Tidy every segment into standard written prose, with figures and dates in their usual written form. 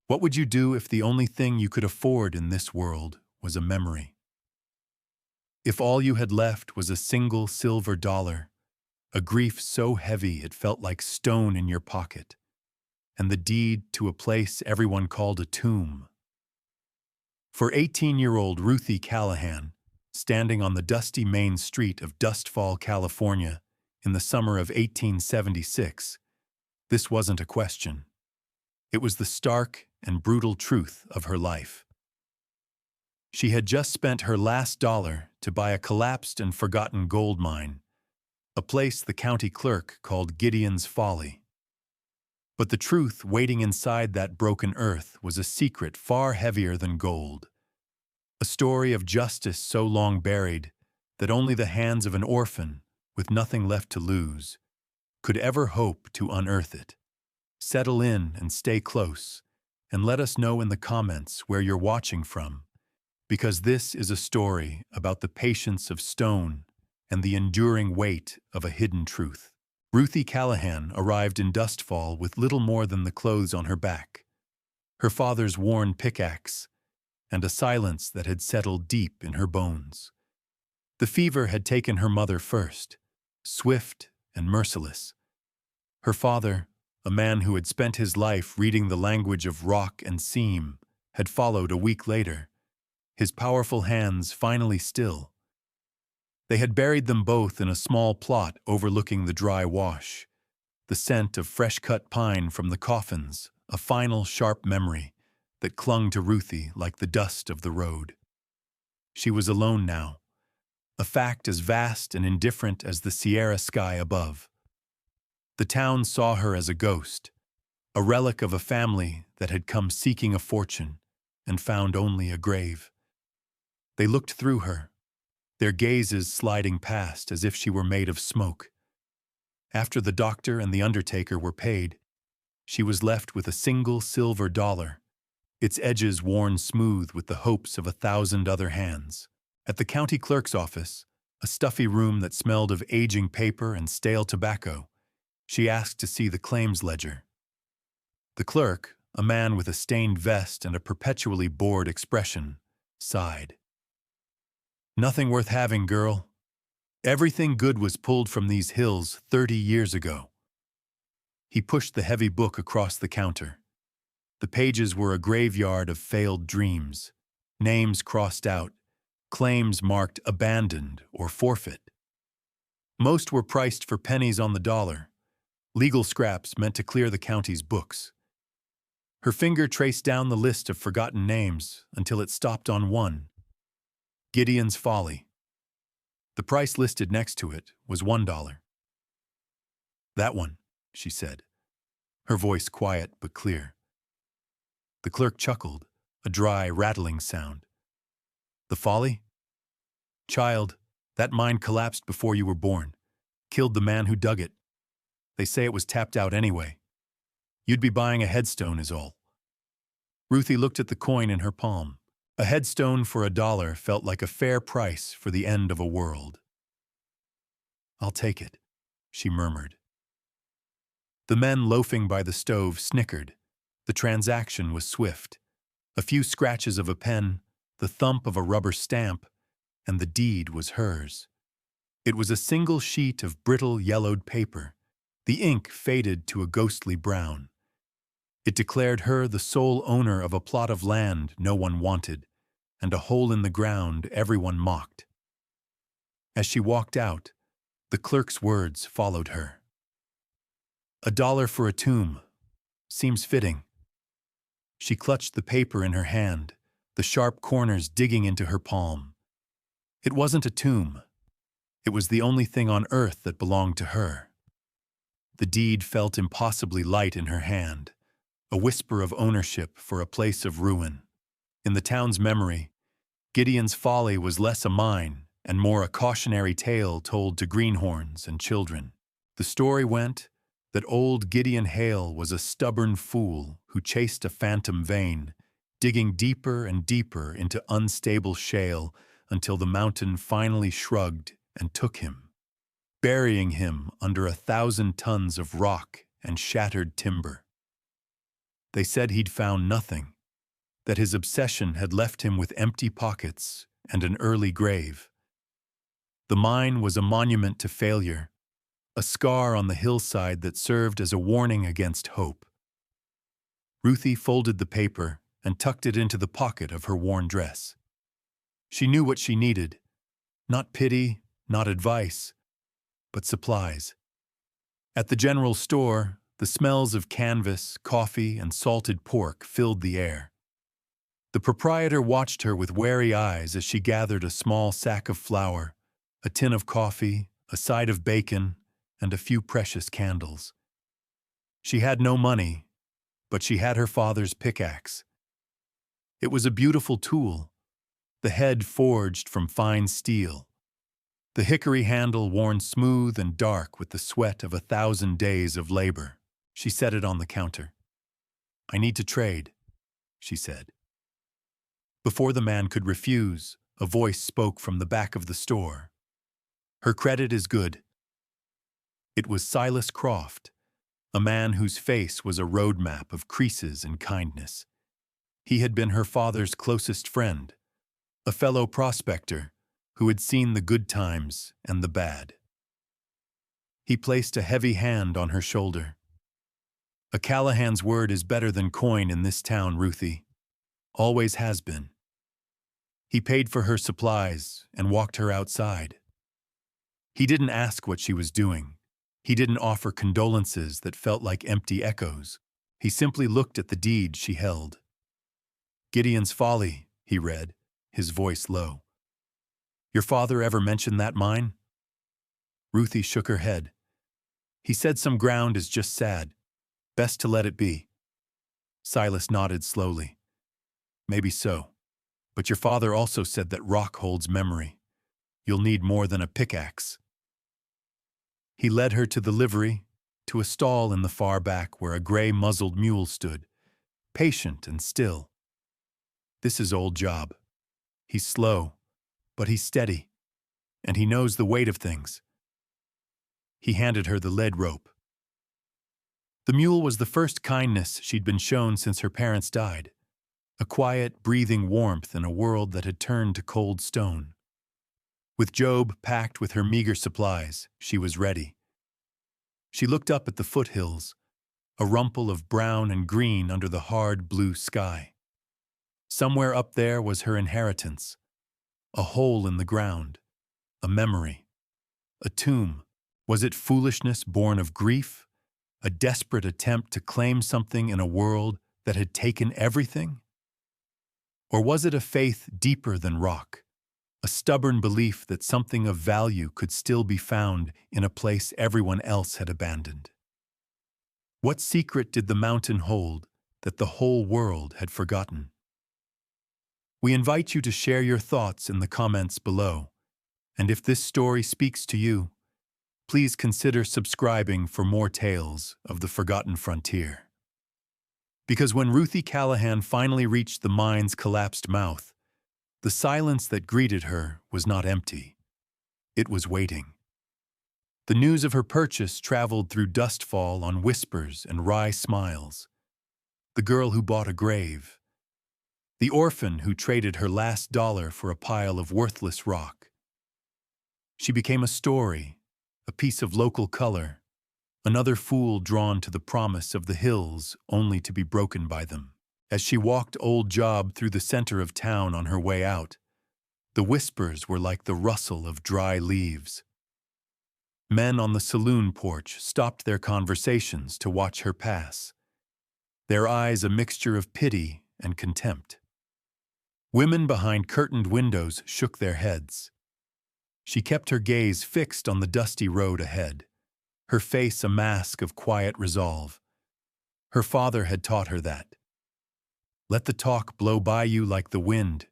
What would you do if the only thing you could afford in this world was a memory? If all you had left was a single silver dollar, a grief so heavy it felt like stone in your pocket, and the deed to a place everyone called a tomb? For 18-year-old Ruthie Callahan, standing on the dusty main street of Dustfall, California, in the summer of 1876, this wasn't a question. It was the stark and brutal truth of her life. She had just spent her last dollar to buy a collapsed and forgotten gold mine, a place the county clerk called Gideon's Folly. But the truth waiting inside that broken earth was a secret far heavier than gold, a story of justice so long buried that only the hands of an orphan with nothing left to lose could ever hope to unearth it. Settle in and stay close, and let us know in the comments where you're watching from, because this is a story about the patience of stone and the enduring weight of a hidden truth. Ruthie Callahan arrived in Dustfall with little more than the clothes on her back, her father's worn pickaxe, and a silence that had settled deep in her bones. The fever had taken her mother first, swift and merciless. Her father, a man who had spent his life reading the language of rock and seam, had followed a week later, his powerful hands finally still. They had buried them both in a small plot overlooking the dry wash, the scent of fresh-cut pine from the coffins, a final sharp memory that clung to Ruthie like the dust of the road. She was alone now, a fact as vast and indifferent as the Sierra sky above. The town saw her as a ghost, a relic of a family that had come seeking a fortune and found only a grave. They looked through her, their gazes sliding past as if she were made of smoke. After the doctor and the undertaker were paid, she was left with a single silver dollar, its edges worn smooth with the hopes of 1,000 other hands. At the county clerk's office, a stuffy room that smelled of aging paper and stale tobacco, she asked to see the claims ledger. The clerk, a man with a stained vest and a perpetually bored expression, sighed. "Nothing worth having, girl. Everything good was pulled from these hills 30 years ago." He pushed the heavy book across the counter. The pages were a graveyard of failed dreams, names crossed out, claims marked abandoned or forfeit. Most were priced for pennies on the dollar, legal scraps meant to clear the county's books. Her finger traced down the list of forgotten names until it stopped on one: Gideon's Folly. The price listed next to it was $1. "That one," she said, her voice quiet but clear. The clerk chuckled, a dry, rattling sound. "The Folly? Child, that mine collapsed before you were born, killed the man who dug it. They say it was tapped out anyway. You'd be buying a headstone is all." Ruthie looked at the coin in her palm. A headstone for $1 felt like a fair price for the end of a world. "I'll take it," she murmured. The men loafing by the stove snickered. The transaction was swift. A few scratches of a pen, the thump of a rubber stamp, and the deed was hers. It was a single sheet of brittle yellowed paper. The ink faded to a ghostly brown. It declared her the sole owner of a plot of land no one wanted, and a hole in the ground everyone mocked. As she walked out, the clerk's words followed her. $1 for a tomb. Seems fitting." She clutched the paper in her hand, the sharp corners digging into her palm. It wasn't a tomb. It was the only thing on earth that belonged to her. The deed felt impossibly light in her hand, a whisper of ownership for a place of ruin. In the town's memory, Gideon's Folly was less a mine and more a cautionary tale told to greenhorns and children. The story went that old Gideon Hale was a stubborn fool who chased a phantom vein, digging deeper and deeper into unstable shale until the mountain finally shrugged and took him, burying him under 1,000 tons of rock and shattered timber. They said he'd found nothing, that his obsession had left him with empty pockets and an early grave. The mine was a monument to failure, a scar on the hillside that served as a warning against hope. Ruthie folded the paper and tucked it into the pocket of her worn dress. She knew what she needed, not pity, not advice, but supplies. At the general store, the smells of canvas, coffee, and salted pork filled the air. The proprietor watched her with wary eyes as she gathered a small sack of flour, a tin of coffee, a side of bacon, and a few precious candles. She had no money, but she had her father's pickaxe. It was a beautiful tool, the head forged from fine steel, the hickory handle worn smooth and dark with the sweat of 1,000 days of labor. She set it on the counter. "I need to trade," she said. Before the man could refuse, a voice spoke from the back of the store. "Her credit is good." It was Silas Croft, a man whose face was a roadmap of creases and kindness. He had been her father's closest friend, a fellow prospector who had seen the good times and the bad. He placed a heavy hand on her shoulder. "A Callahan's word is better than coin in this town, Ruthie. Always has been." He paid for her supplies and walked her outside. He didn't ask what she was doing. He didn't offer condolences that felt like empty echoes. He simply looked at the deed she held. "Gideon's Folly," he read, his voice low. "Your father ever mentioned that mine?" Ruthie shook her head. "He said some ground is just sad. Best to let it be." Silas nodded slowly. "Maybe so. But your father also said that rock holds memory. You'll need more than a pickaxe." He led her to the livery, to a stall in the far back where a gray-muzzled mule stood, patient and still. "This is old Job. He's slow, but he's steady, and he knows the weight of things." He handed her the lead rope. The mule was the first kindness she'd been shown since her parents died, a quiet, breathing warmth in a world that had turned to cold stone. With Job packed with her meager supplies, she was ready. She looked up at the foothills, a rumple of brown and green under the hard blue sky. Somewhere up there was her inheritance, a hole in the ground, a memory, a tomb. Was it foolishness born of grief, a desperate attempt to claim something in a world that had taken everything? Or was it a faith deeper than rock, a stubborn belief that something of value could still be found in a place everyone else had abandoned? What secret did the mountain hold that the whole world had forgotten? We invite you to share your thoughts in the comments below, and if this story speaks to you, please consider subscribing for more tales of the forgotten frontier. Because when Ruthie Callahan finally reached the mine's collapsed mouth, the silence that greeted her was not empty. It was waiting. The news of her purchase traveled through dustfall on whispers and wry smiles. The girl who bought a grave. The orphan who traded her last dollar for a pile of worthless rock. She became a story, a piece of local color, another fool drawn to the promise of the hills only to be broken by them. As she walked old Job through the center of town on her way out, the whispers were like the rustle of dry leaves. Men on the saloon porch stopped their conversations to watch her pass, their eyes a mixture of pity and contempt. Women behind curtained windows shook their heads. She kept her gaze fixed on the dusty road ahead, her face a mask of quiet resolve. Her father had taught her that. "Let the talk blow by you like the wind,"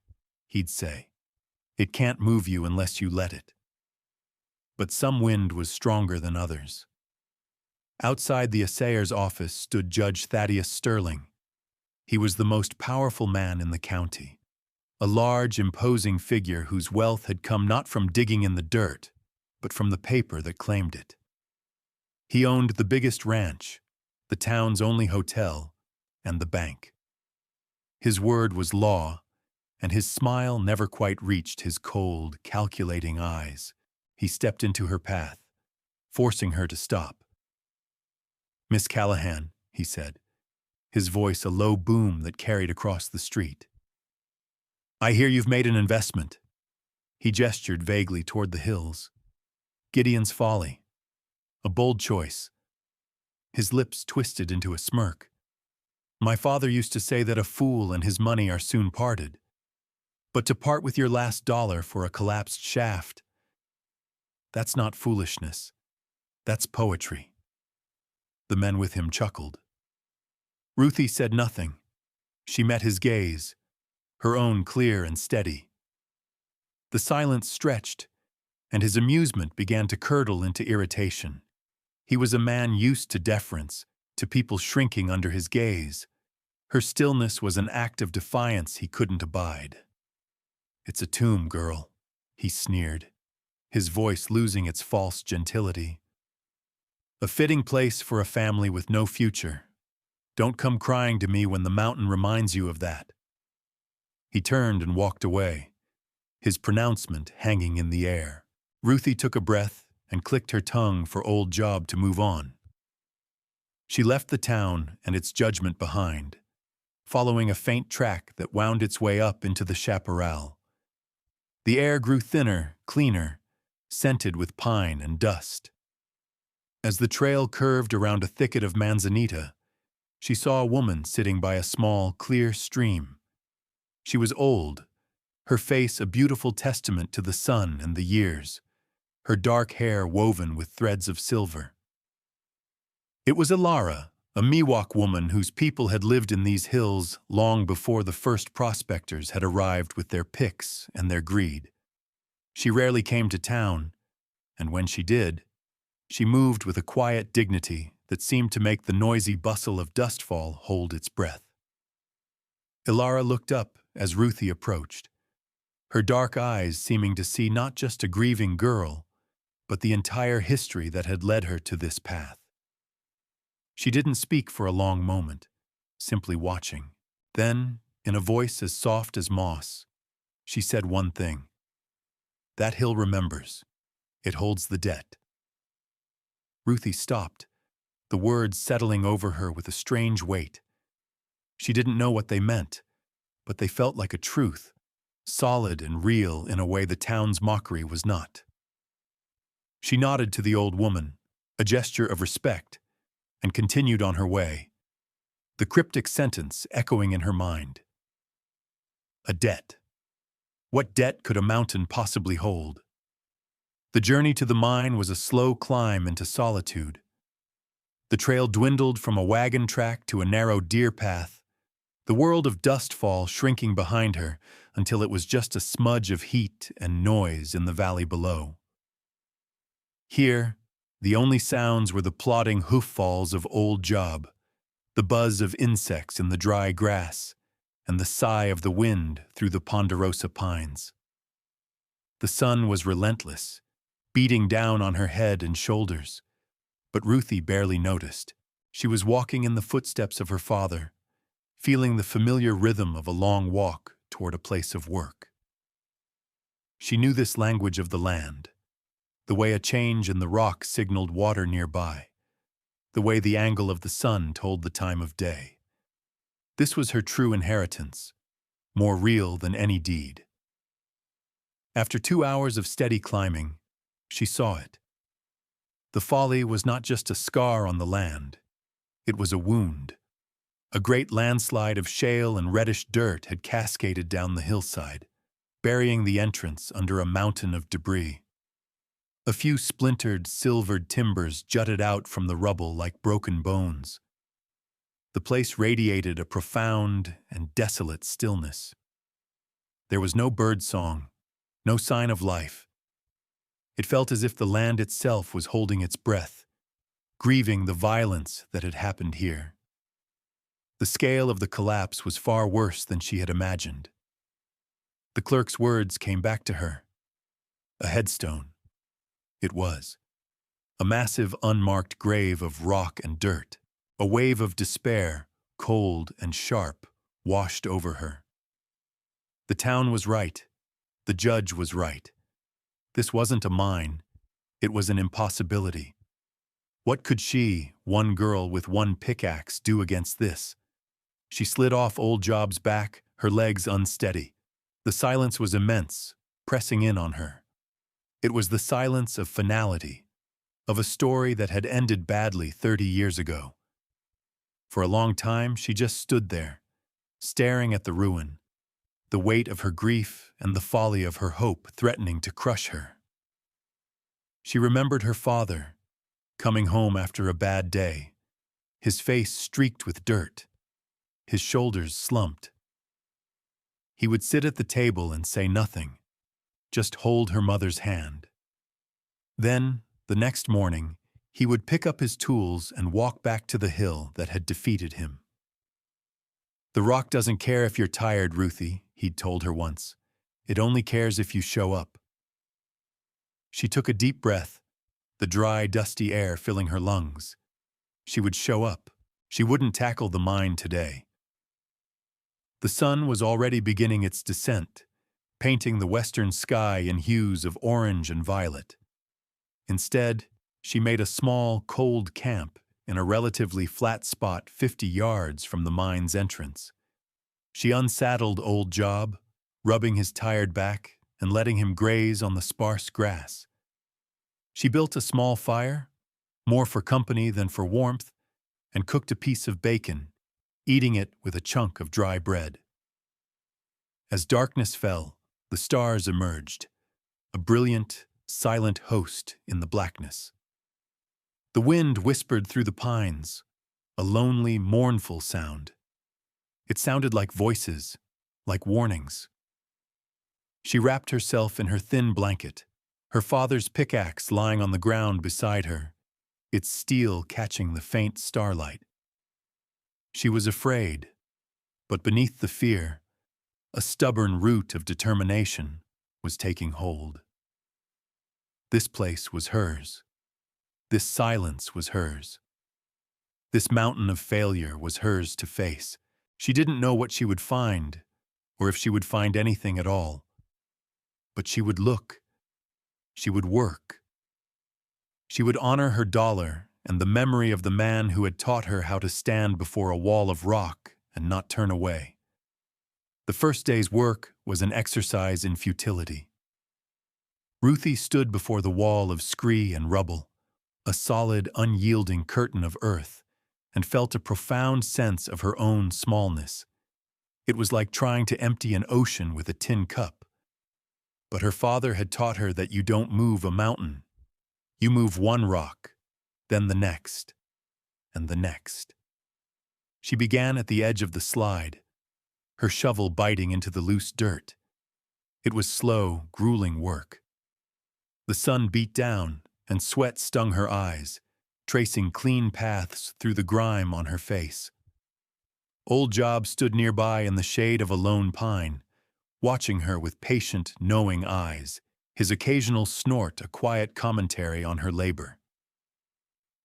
he'd say. "It can't move you unless you let it." But some wind was stronger than others. Outside the assayer's office stood Judge Thaddeus Sterling. He was the most powerful man in the county, a large, imposing figure whose wealth had come not from digging in the dirt, but from the paper that claimed it. He owned the biggest ranch, the town's only hotel, and the bank. His word was law, and his smile never quite reached his cold, calculating eyes. He stepped into her path, forcing her to stop. "Miss Callahan," he said, his voice a low boom that carried across the street. "I hear you've made an investment." He gestured vaguely toward the hills. "Gideon's Folly. A bold choice." His lips twisted into a smirk. "My father used to say that a fool and his money are soon parted. But to part with your last dollar for a collapsed shaft, that's not foolishness. That's poetry." The men with him chuckled. Ruthie said nothing. She met his gaze, her own clear and steady. The silence stretched, and his amusement began to curdle into irritation. He was a man used to deference, to people shrinking under his gaze. Her stillness was an act of defiance he couldn't abide. "It's a tomb, girl," he sneered, his voice losing its false gentility. "A fitting place for a family with no future. Don't come crying to me when the mountain reminds you of that." He turned and walked away, his pronouncement hanging in the air. Ruthie took a breath and clicked her tongue for old job to move on. She left the town and its judgment behind, following a faint track that wound its way up into the chaparral. The air grew thinner, cleaner, scented with pine and dust. As the trail curved around a thicket of manzanita, she saw a woman sitting by a small, clear stream. She was old, her face a beautiful testament to the sun and the years, her dark hair woven with threads of silver. It was Ilara, a Miwok woman whose people had lived in these hills long before the first prospectors had arrived with their picks and their greed. She rarely came to town, and when she did, she moved with a quiet dignity that seemed to make the noisy bustle of dustfall hold its breath. Ilara looked up as Ruthie approached, her dark eyes seeming to see not just a grieving girl, but the entire history that had led her to this path. She didn't speak for a long moment, simply watching. Then, in a voice as soft as moss, she said one thing. "That hill remembers. It holds the debt." Ruthie stopped, the words settling over her with a strange weight. She didn't know what they meant, but they felt like a truth, solid and real in a way the town's mockery was not. She nodded to the old woman, a gesture of respect, and continued on her way, the cryptic sentence echoing in her mind. A debt. What debt could a mountain possibly hold? The journey to the mine was a slow climb into solitude. The trail dwindled from a wagon track to a narrow deer path, the world of dustfall shrinking behind her until it was just a smudge of heat and noise in the valley below. Here, the only sounds were the plodding hoof-falls of old Job, the buzz of insects in the dry grass, and the sigh of the wind through the ponderosa pines. The sun was relentless, beating down on her head and shoulders, but Ruthie barely noticed. She was walking in the footsteps of her father, feeling the familiar rhythm of a long walk toward a place of work. She knew this language of the land, the way a change in the rock signaled water nearby, the way the angle of the sun told the time of day. This was her true inheritance, more real than any deed. After 2 hours of steady climbing, she saw it. The folly was not just a scar on the land, it was a wound. A great landslide of shale and reddish dirt had cascaded down the hillside, burying the entrance under a mountain of debris. A few splintered, silvered timbers jutted out from the rubble like broken bones. The place radiated a profound and desolate stillness. There was no bird song, no sign of life. It felt as if the land itself was holding its breath, grieving the violence that had happened here. The scale of the collapse was far worse than she had imagined. The clerk's words came back to her. A headstone. It was. A massive unmarked grave of rock and dirt. A wave of despair, cold and sharp, washed over her. The town was right. The judge was right. This wasn't a mine. It was an impossibility. What could she, one girl with one pickaxe, do against this? She slid off old Job's back, her legs unsteady. The silence was immense, pressing in on her. It was the silence of finality, of a story that had ended badly 30 years ago. For a long time, she just stood there, staring at the ruin, the weight of her grief and the folly of her hope threatening to crush her. She remembered her father, coming home after a bad day, his face streaked with dirt, his shoulders slumped. He would sit at the table and say nothing, just hold her mother's hand. Then, the next morning, he would pick up his tools and walk back to the hill that had defeated him. "The rock doesn't care if you're tired, Ruthie," he'd told her once. "It only cares if you show up." She took a deep breath, the dry, dusty air filling her lungs. She would show up. She wouldn't tackle the mine today. The sun was already beginning its descent, painting the western sky in hues of orange and violet. Instead, she made a small, cold camp in a relatively flat spot 50 yards from the mine's entrance. She unsaddled old Job, rubbing his tired back and letting him graze on the sparse grass. She built a small fire, more for company than for warmth, and cooked a piece of bacon, eating it with a chunk of dry bread. As darkness fell, the stars emerged, a brilliant, silent host in the blackness. The wind whispered through the pines, a lonely, mournful sound. It sounded like voices, like warnings. She wrapped herself in her thin blanket, her father's pickaxe lying on the ground beside her, its steel catching the faint starlight. She was afraid, but beneath the fear, a stubborn root of determination was taking hold. This place was hers. This silence was hers. This mountain of failure was hers to face. She didn't know what she would find, or if she would find anything at all. But she would look. She would work. She would honor her dollar and the memory of the man who had taught her how to stand before a wall of rock and not turn away. The first day's work was an exercise in futility. Ruthie stood before the wall of scree and rubble, a solid, unyielding curtain of earth, and felt a profound sense of her own smallness. It was like trying to empty an ocean with a tin cup. But her father had taught her that you don't move a mountain. You move one rock, then the next, and the next. She began at the edge of the slide, her shovel biting into the loose dirt. It was slow, grueling work. The sun beat down, and sweat stung her eyes, tracing clean paths through the grime on her face. Old Job stood nearby in the shade of a lone pine, watching her with patient, knowing eyes, his occasional snort a quiet commentary on her labor.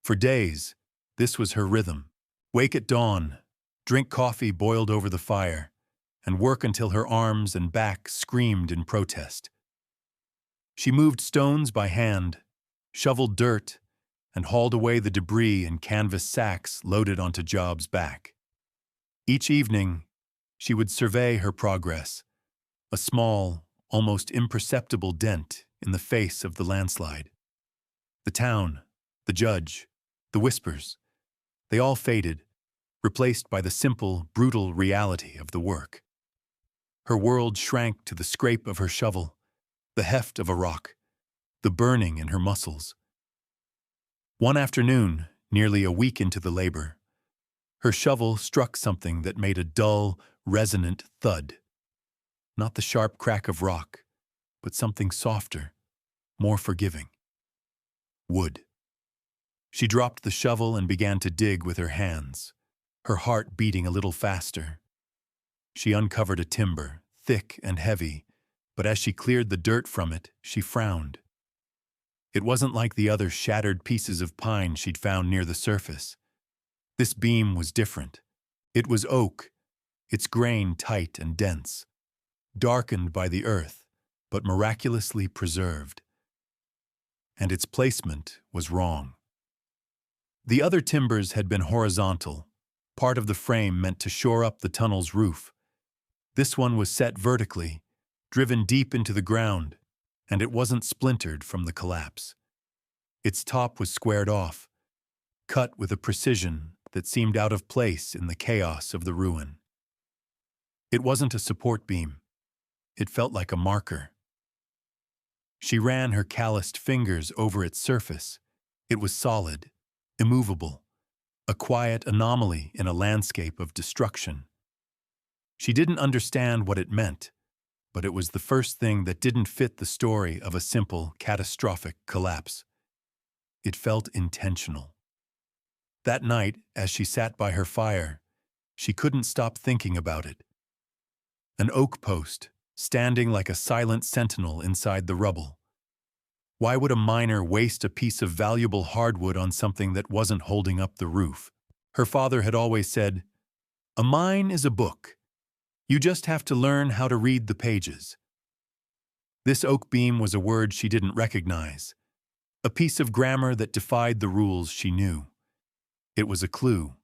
For days, this was her rhythm. Wake at dawn, drink coffee boiled over the fire, and work until her arms and back screamed in protest. She moved stones by hand, shoveled dirt, and hauled away the debris in canvas sacks loaded onto Job's back. Each evening, she would survey her progress, a small, almost imperceptible dent in the face of the landslide. The town, the judge, the whispers, they all faded, replaced by the simple, brutal reality of the work. Her world shrank to the scrape of her shovel, the heft of a rock, the burning in her muscles. One afternoon, nearly a week into the labor, her shovel struck something that made a dull, resonant thud. Not the sharp crack of rock, but something softer, more forgiving. Wood. She dropped the shovel and began to dig with her hands, her heart beating a little faster. She uncovered a timber, thick and heavy, but as she cleared the dirt from it, she frowned. It wasn't like the other shattered pieces of pine she'd found near the surface. This beam was different, It was oak, its grain tight and dense, darkened by the earth, but miraculously preserved. And its placement was wrong. The other timbers had been horizontal, part of the frame meant to shore up the tunnel's roof. This one was set vertically, driven deep into the ground, and it wasn't splintered from the collapse. Its top was squared off, cut with a precision that seemed out of place in the chaos of the ruin. It wasn't a support beam. It felt like a marker. She ran her calloused fingers over its surface. It was solid, immovable, a quiet anomaly in a landscape of destruction. She didn't understand what it meant, but it was the first thing that didn't fit the story of a simple, catastrophic collapse. It felt intentional. That night, as she sat by her fire, she couldn't stop thinking about it. An oak post, standing like a silent sentinel inside the rubble. Why would a miner waste a piece of valuable hardwood on something that wasn't holding up the roof? Her father had always said, "A mine is a book. You just have to learn how to read the pages." This oak beam was a word she didn't recognize, a piece of grammar that defied the rules she knew. It was a clue,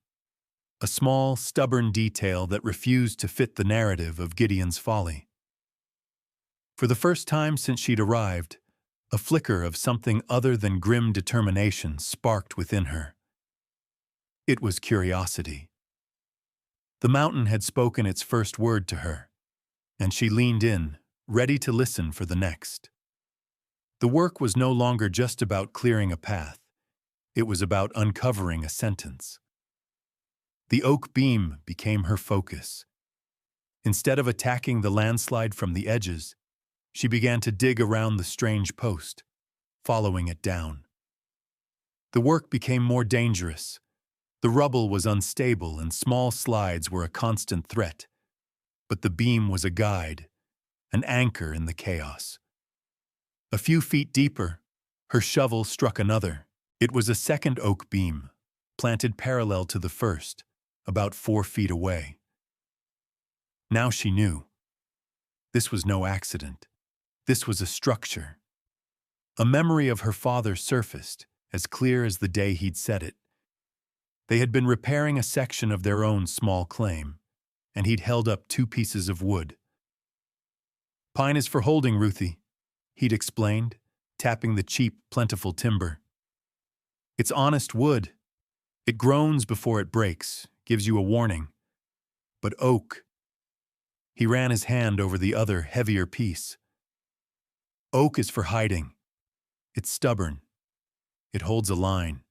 a small, stubborn detail that refused to fit the narrative of Gideon's folly. For the first time since she'd arrived, a flicker of something other than grim determination sparked within her. It was curiosity. The mountain had spoken its first word to her, and she leaned in, ready to listen for the next. The work was no longer just about clearing a path. It was about uncovering a sentence. The oak beam became her focus. Instead of attacking the landslide from the edges, she began to dig around the strange post, following it down. The work became more dangerous. The rubble was unstable and small slides were a constant threat. But the beam was a guide, an anchor in the chaos. A few feet deeper, her shovel struck another. It was a second oak beam, planted parallel to the first, about 4 feet away. Now she knew. This was no accident. This was a structure. A memory of her father surfaced, as clear as the day he'd said it. They had been repairing a section of their own small claim, and he'd held up 2 pieces of wood. "Pine is for holding, Ruthie," he'd explained, tapping the cheap, plentiful timber. "It's honest wood. It groans before it breaks, gives you a warning. But oak—" He ran his hand over the other, heavier piece. "Oak is for hiding. It's stubborn. It holds a line.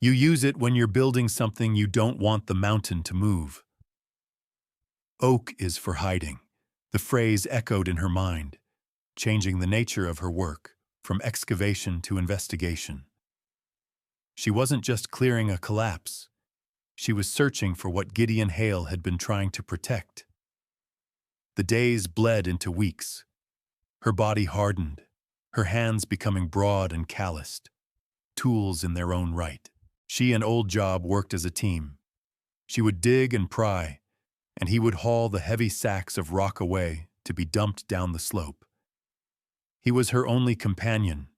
You use it when you're building something you don't want the mountain to move." Oak is for hiding. The phrase echoed in her mind, changing the nature of her work, from excavation to investigation. She wasn't just clearing a collapse. She was searching for what Gideon Hale had been trying to protect. The days bled into weeks. Her body hardened, her hands becoming broad and calloused, tools in their own right. She and Old Job worked as a team. She would dig and pry, and he would haul the heavy sacks of rock away to be dumped down the slope. He was her only companion,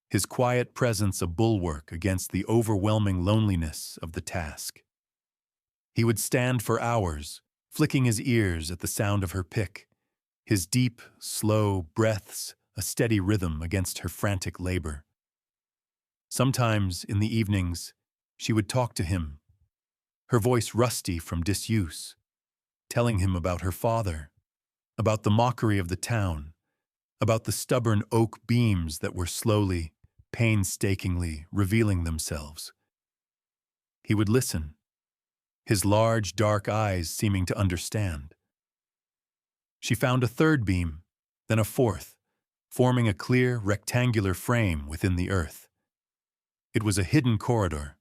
his quiet presence a bulwark against the overwhelming loneliness of the task. He would stand for hours, flicking his ears at the sound of her pick, his deep, slow breaths a steady rhythm against her frantic labor. Sometimes, in the evenings, she would talk to him, her voice rusty from disuse, telling him about her father, about the mockery of the town, about the stubborn oak beams that were slowly, painstakingly revealing themselves. He would listen, his large, dark eyes seeming to understand. She found a third beam, then a fourth, forming a clear, rectangular frame within the earth. It was a hidden corridor,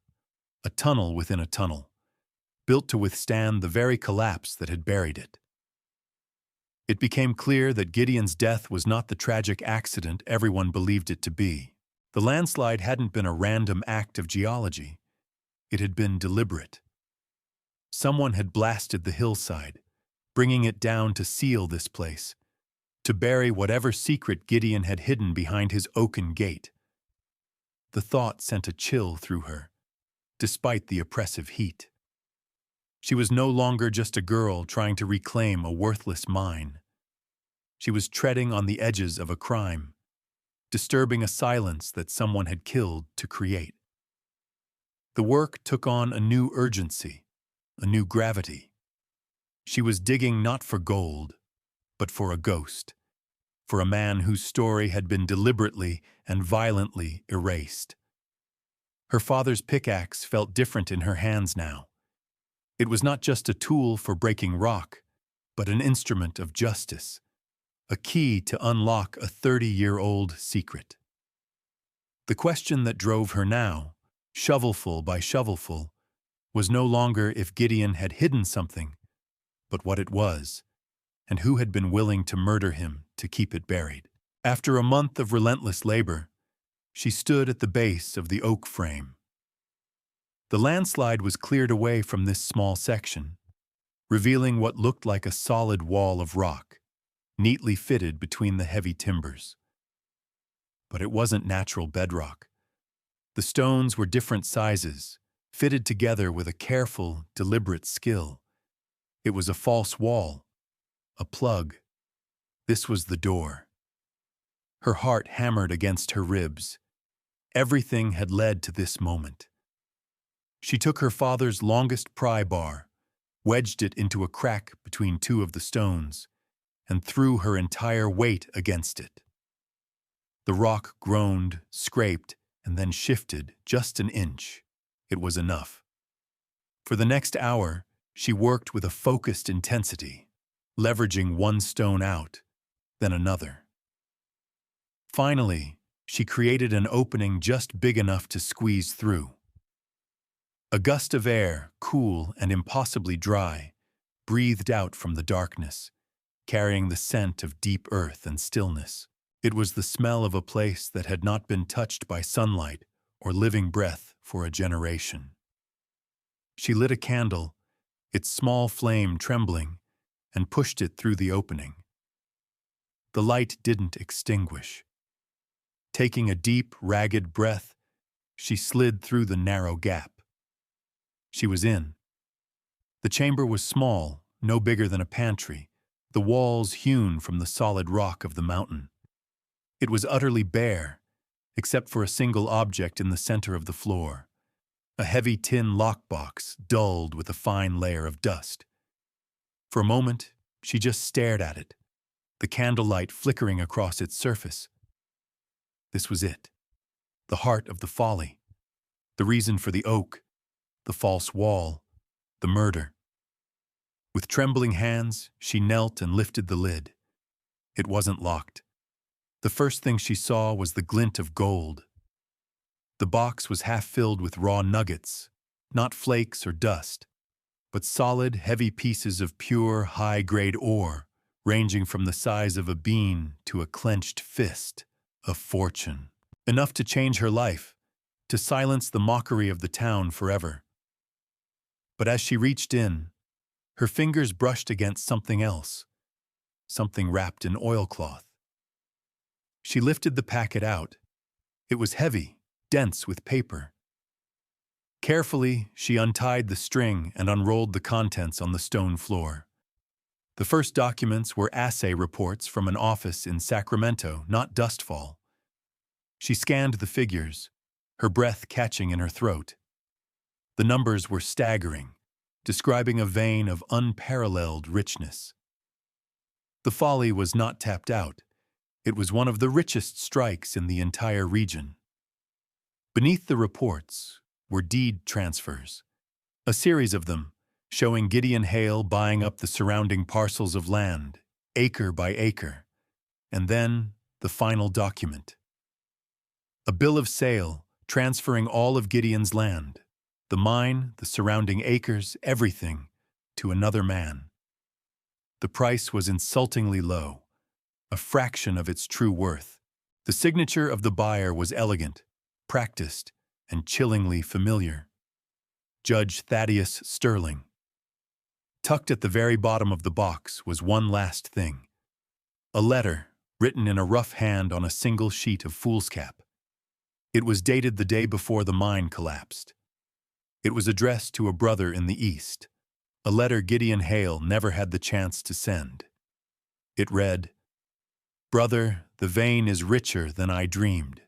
a tunnel within a tunnel, built to withstand the very collapse that had buried it. It became clear that Gideon's death was not the tragic accident everyone believed it to be. The landslide hadn't been a random act of geology. It had been deliberate. Someone had blasted the hillside, bringing it down to seal this place, to bury whatever secret Gideon had hidden behind his oaken gate. The thought sent a chill through her, despite the oppressive heat. She was no longer just a girl trying to reclaim a worthless mine. She was treading on the edges of a crime, disturbing a silence that someone had killed to create. The work took on a new urgency, a new gravity. She was digging not for gold, but for a ghost, for a man whose story had been deliberately and violently erased. Her father's pickaxe felt different in her hands now. It was not just a tool for breaking rock, but an instrument of justice, a key to unlock a 30-year-old secret. The question that drove her now, shovelful by shovelful, was no longer if Gideon had hidden something, but what it was, and who had been willing to murder him to keep it buried. After a month of relentless labor, she stood at the base of the oak frame. The landslide was cleared away from this small section, revealing what looked like a solid wall of rock, neatly fitted between the heavy timbers. But it wasn't natural bedrock. The stones were different sizes, fitted together with a careful, deliberate skill. It was a false wall, a plug. This was the door. Her heart hammered against her ribs. Everything had led to this moment. She took her father's longest pry bar, wedged it into a crack between two of the stones, and threw her entire weight against it. The rock groaned, scraped, and then shifted just an inch. It was enough. For the next hour, she worked with a focused intensity, leveraging one stone out, then another. Finally, she created an opening just big enough to squeeze through. A gust of air, cool and impossibly dry, breathed out from the darkness, carrying the scent of deep earth and stillness. It was the smell of a place that had not been touched by sunlight or living breath for a generation. She lit a candle, its small flame trembling, and pushed it through the opening. The light didn't extinguish. Taking a deep, ragged breath, she slid through the narrow gap. She was in. The chamber was small, no bigger than a pantry, the walls hewn from the solid rock of the mountain. It was utterly bare, except for a single object in the center of the floor, a heavy tin lockbox dulled with a fine layer of dust. For a moment, she just stared at it, the candlelight flickering across its surface. This was it, the heart of the folly, the reason for the oak, the false wall, the murder. With trembling hands, she knelt and lifted the lid. It wasn't locked. The first thing she saw was the glint of gold. The box was half filled with raw nuggets, not flakes or dust, but solid, heavy pieces of pure, high-grade ore, ranging from the size of a bean to a clenched fist, a fortune. Enough to change her life, to silence the mockery of the town forever. But as she reached in, her fingers brushed against something else, something wrapped in oilcloth. She lifted the packet out. It was heavy, dense with paper. Carefully, she untied the string and unrolled the contents on the stone floor. The first documents were assay reports from an office in Sacramento, not Dustfall. She scanned the figures, her breath catching in her throat. The numbers were staggering, describing a vein of unparalleled richness. The folly was not tapped out. It was one of the richest strikes in the entire region. Beneath the reports were deed transfers, a series of them, showing Gideon Hale buying up the surrounding parcels of land, acre by acre, and then the final document. A bill of sale transferring all of Gideon's land, the mine, the surrounding acres, everything, to another man. The price was insultingly low, a fraction of its true worth. The signature of the buyer was elegant, practiced, and chillingly familiar. Judge Thaddeus Sterling. Tucked at the very bottom of the box was one last thing. A letter, written in a rough hand on a single sheet of foolscap. It was dated the day before the mine collapsed. It was addressed to a brother in the East, a letter Gideon Hale never had the chance to send. It read, "Brother, the vein is richer than I dreamed.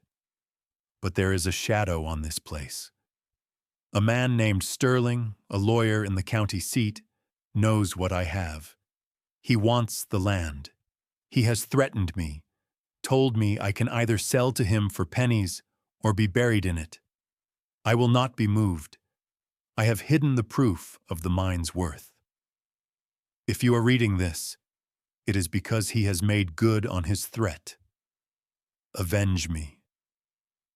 But there is a shadow on this place. A man named Sterling, a lawyer in the county seat, knows what I have. He wants the land. He has threatened me, told me I can either sell to him for pennies or be buried in it. I will not be moved. I have hidden the proof of the mine's worth. If you are reading this, it is because he has made good on his threat. Avenge me.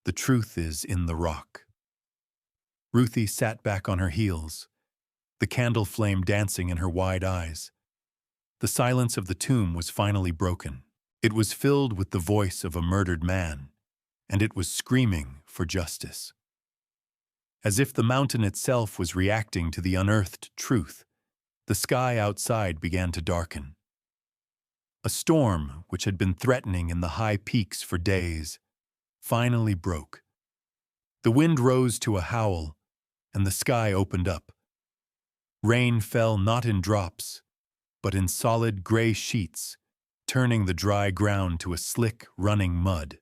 The truth is in the rock." Ruthie sat back on her heels, the candle flame dancing in her wide eyes. The silence of the tomb was finally broken. It was filled with the voice of a murdered man, and it was screaming for justice. As if the mountain itself was reacting to the unearthed truth, the sky outside began to darken. A storm, which had been threatening in the high peaks for days, finally broke. The wind rose to a howl, and the sky opened up. Rain fell not in drops, but in solid gray sheets, turning the dry ground to a slick, running mud.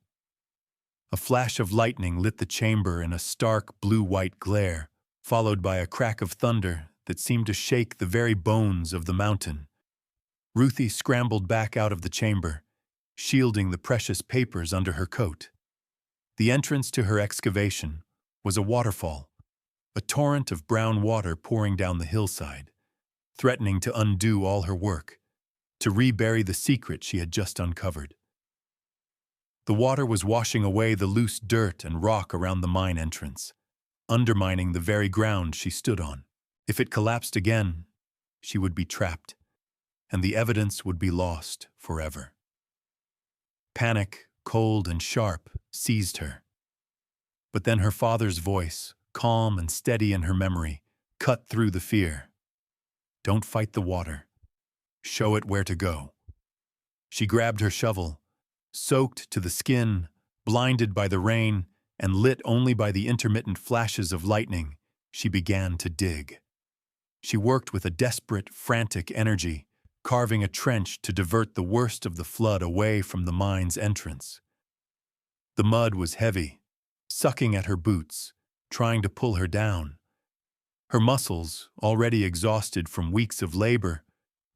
A flash of lightning lit the chamber in a stark blue-white glare, followed by a crack of thunder that seemed to shake the very bones of the mountain. Ruthie scrambled back out of the chamber, shielding the precious papers under her coat. The entrance to her excavation was a waterfall, a torrent of brown water pouring down the hillside, threatening to undo all her work, to rebury the secret she had just uncovered. The water was washing away the loose dirt and rock around the mine entrance, undermining the very ground she stood on. If it collapsed again, she would be trapped, and the evidence would be lost forever. Panic, cold and sharp, seized her. But then her father's voice, calm and steady in her memory, cut through the fear. "Don't fight the water. Show it where to go." She grabbed her shovel, soaked to the skin, blinded by the rain, and lit only by the intermittent flashes of lightning. She began to dig. She worked with a desperate, frantic energy, carving a trench to divert the worst of the flood away from the mine's entrance. The mud was heavy, sucking at her boots, trying to pull her down. Her muscles, already exhausted from weeks of labor,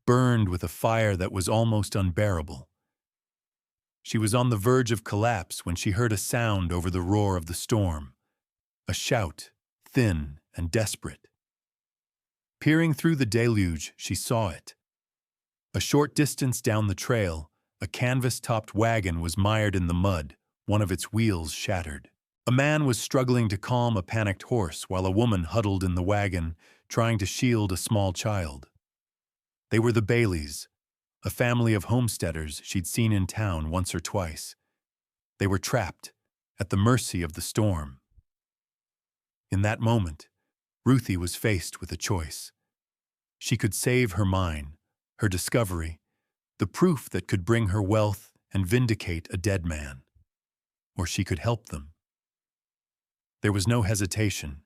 burned with a fire that was almost unbearable. She was on the verge of collapse when she heard a sound over the roar of the storm, a shout, thin and desperate. Peering through the deluge, she saw it. A short distance down the trail, a canvas-topped wagon was mired in the mud, one of its wheels shattered. A man was struggling to calm a panicked horse while a woman huddled in the wagon, trying to shield a small child. They were the Baileys, a family of homesteaders she'd seen in town once or twice. They were trapped, at the mercy of the storm. In that moment, Ruthie was faced with a choice. She could save her mine, her discovery, the proof that could bring her wealth and vindicate a dead man. Or she could help them. There was no hesitation.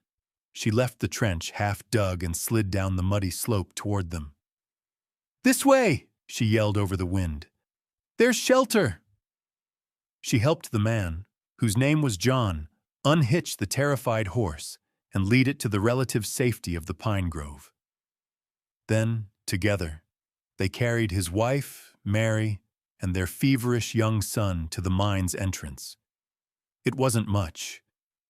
She left the trench half dug and slid down the muddy slope toward them. "This way!" she yelled over the wind. "There's shelter!" She helped the man, whose name was John, unhitch the terrified horse and lead it to the relative safety of the pine grove. Then, together, they carried his wife, Mary, and their feverish young son to the mine's entrance. It wasn't much,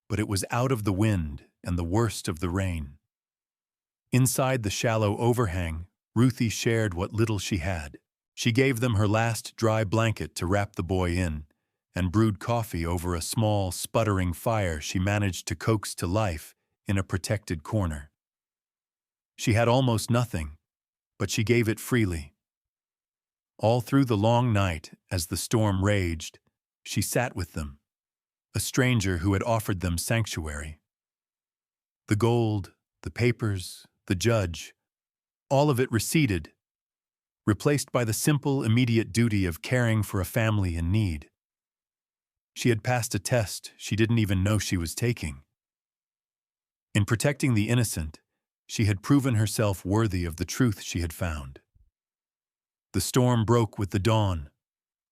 but it was out of the wind and the worst of the rain. Inside the shallow overhang, Ruthie shared what little she had. She gave them her last dry blanket to wrap the boy in, and brewed coffee over a small, sputtering fire she managed to coax to life in a protected corner. She had almost nothing, but she gave it freely. All through the long night, as the storm raged, she sat with them, a stranger who had offered them sanctuary. The gold, the papers, the judge, All of it receded, replaced by the simple, immediate duty of caring for a family in need. She had passed a test she didn't even know she was taking. In protecting the innocent, she had proven herself worthy of the truth she had found. The storm broke with the dawn.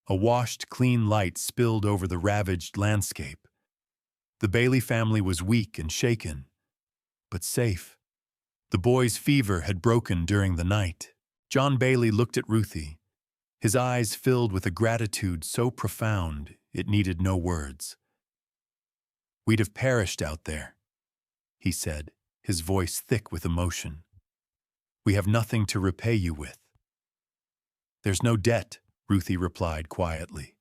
A washed, clean light spilled over the ravaged landscape. The Bailey family was weak and shaken, but safe. The boy's fever had broken during the night. John Bailey looked at Ruthie, his eyes filled with a gratitude so profound it needed no words. "We'd have perished out there," he said, his voice thick with emotion. "We have nothing to repay you with." "There's no debt," Ruthie replied quietly.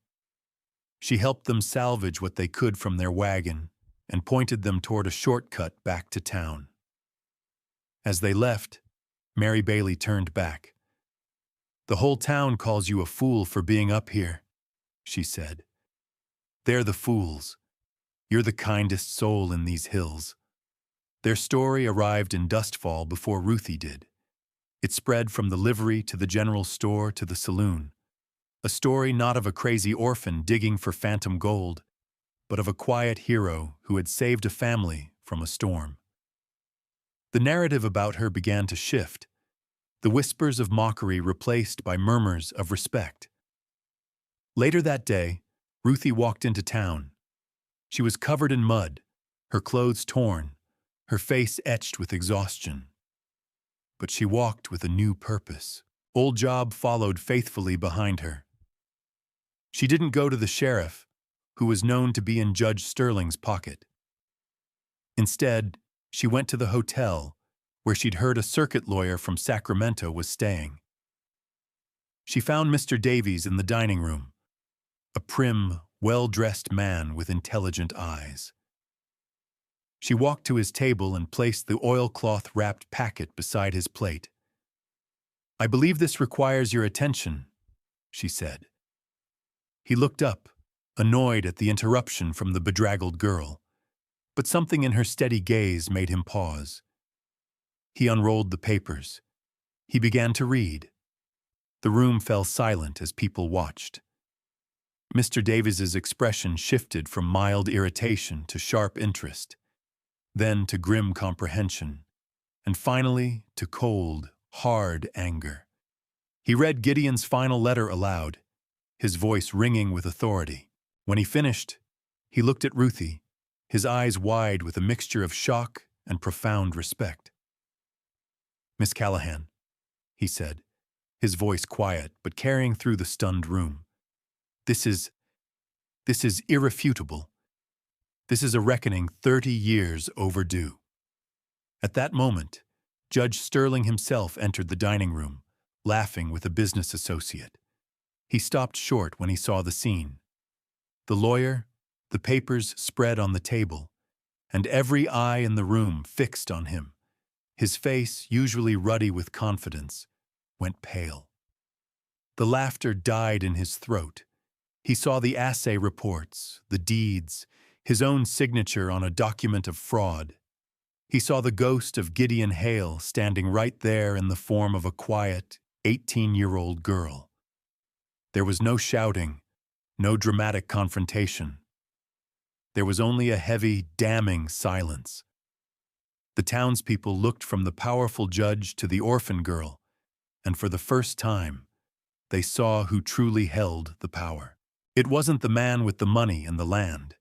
She helped them salvage what they could from their wagon and pointed them toward a shortcut back to town. As they left, Mary Bailey turned back. "The whole town calls you a fool for being up here," she said. "They're the fools. You're the kindest soul in these hills." Their story arrived in Dustfall before Ruthie did. It spread from the livery to the general store to the saloon. A story not of a crazy orphan digging for phantom gold, but of a quiet hero who had saved a family from a storm. The narrative about her began to shift, the whispers of mockery replaced by murmurs of respect. Later that day, Ruthie walked into town. She was covered in mud, her clothes torn, her face etched with exhaustion. But she walked with a new purpose. Old Job followed faithfully behind her. She didn't go to the sheriff, who was known to be in Judge Sterling's pocket. Instead, she went to the hotel, where she'd heard a circuit lawyer from Sacramento was staying. She found Mr. Davies in the dining room, a prim, well-dressed man with intelligent eyes. She walked to his table and placed the oilcloth-wrapped packet beside his plate. "I believe this requires your attention," she said. He looked up, annoyed at the interruption from the bedraggled girl, but something in her steady gaze made him pause. He unrolled the papers. He began to read. The room fell silent as people watched. Mr. Davies's expression shifted from mild irritation to sharp interest, then to grim comprehension, and finally to cold, hard anger. He read Gideon's final letter aloud, his voice ringing with authority. When he finished, he looked at Ruthie, his eyes wide with a mixture of shock and profound respect. "Miss Callahan," he said, his voice quiet but carrying through the stunned room. This is irrefutable. This is a reckoning 30 years overdue." At that moment, Judge Sterling himself entered the dining room, laughing with a business associate. He stopped short when he saw the scene. The lawyer, the papers spread on the table, and every eye in the room fixed on him. His face, usually ruddy with confidence, went pale. The laughter died in his throat. He saw the assay reports, the deeds, his own signature on a document of fraud. He saw the ghost of Gideon Hale standing right there in the form of a quiet, 18-year-old girl. There was no shouting, no dramatic confrontation. There was only a heavy, damning silence. The townspeople looked from the powerful judge to the orphan girl, and for the first time, they saw who truly held the power. It wasn't the man with the money and the land.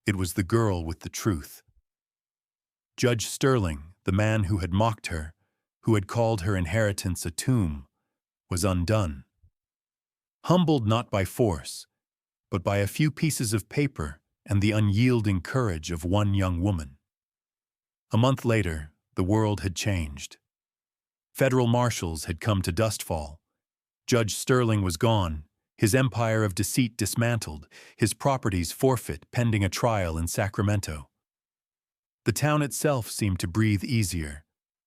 It was the girl with the truth. Judge Sterling, the man who had mocked her, who had called her inheritance a tomb, was undone. Humbled not by force, but by a few pieces of paper and the unyielding courage of one young woman. A month later, the world had changed. Federal marshals had come to Dustfall. Judge Sterling was gone, his empire of deceit dismantled, his properties forfeit pending a trial in Sacramento. The town itself seemed to breathe easier,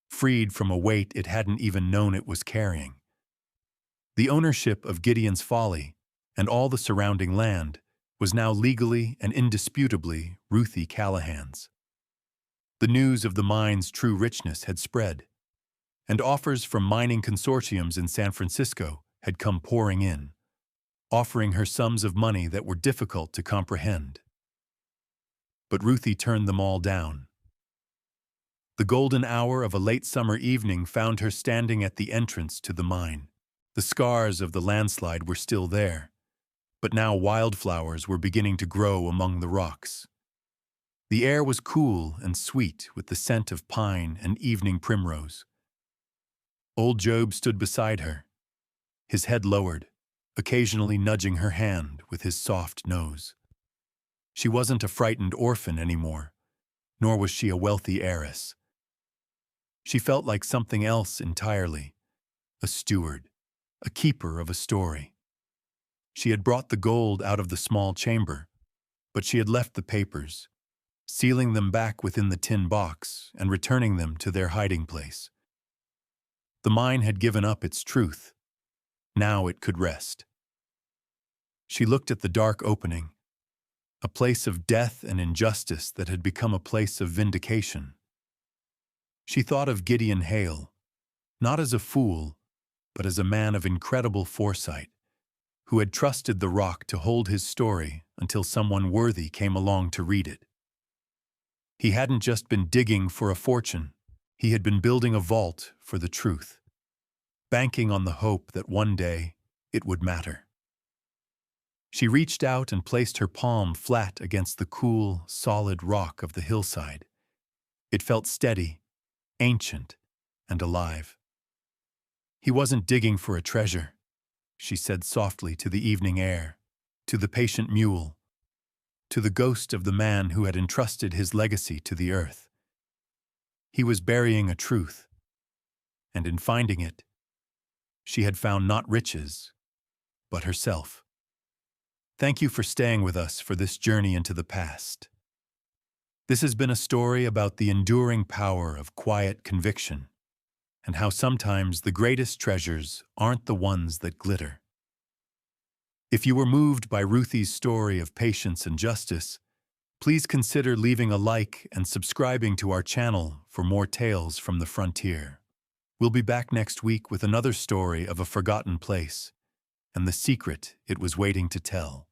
freed from a weight it hadn't even known it was carrying. The ownership of Gideon's Folly and all the surrounding land was now legally and indisputably Ruthie Callahan's. The news of the mine's true richness had spread. and offers from mining consortiums in San Francisco had come pouring in, offering her sums of money that were difficult to comprehend. But Ruthie turned them all down. The golden hour of a late summer evening found her standing at the entrance to the mine. The scars of the landslide were still there, but now wildflowers were beginning to grow among the rocks. The air was cool and sweet with the scent of pine and evening primrose. Old Job stood beside her, his head lowered, occasionally nudging her hand with his soft nose. She wasn't a frightened orphan anymore, nor was she a wealthy heiress. She felt like something else entirely, a steward, a keeper of a story. She had brought the gold out of the small chamber, but she had left the papers, sealing them back within the tin box and returning them to their hiding place. The mine had given up its truth. Now it could rest. She looked at the dark opening, a place of death and injustice that had become a place of vindication. She thought of Gideon Hale, not as a fool, but as a man of incredible foresight, who had trusted the rock to hold his story until someone worthy came along to read it. He hadn't just been digging for a fortune, he had been building a vault for the truth, banking on the hope that one day it would matter. She reached out and placed her palm flat against the cool, solid rock of the hillside. It felt steady, ancient, and alive. He wasn't digging for a treasure, she said softly to the evening air, to the patient mule, to the ghost of the man who had entrusted his legacy to the earth. He was burying a truth, and in finding it, she had found not riches, but herself. Thank you for staying with us for this journey into the past. This has been a story about the enduring power of quiet conviction, and how sometimes the greatest treasures aren't the ones that glitter. If you were moved by Ruthie's story of patience and justice, please consider leaving a like and subscribing to our channel for more tales from the frontier. We'll be back next week with another story of a forgotten place and the secret it was waiting to tell.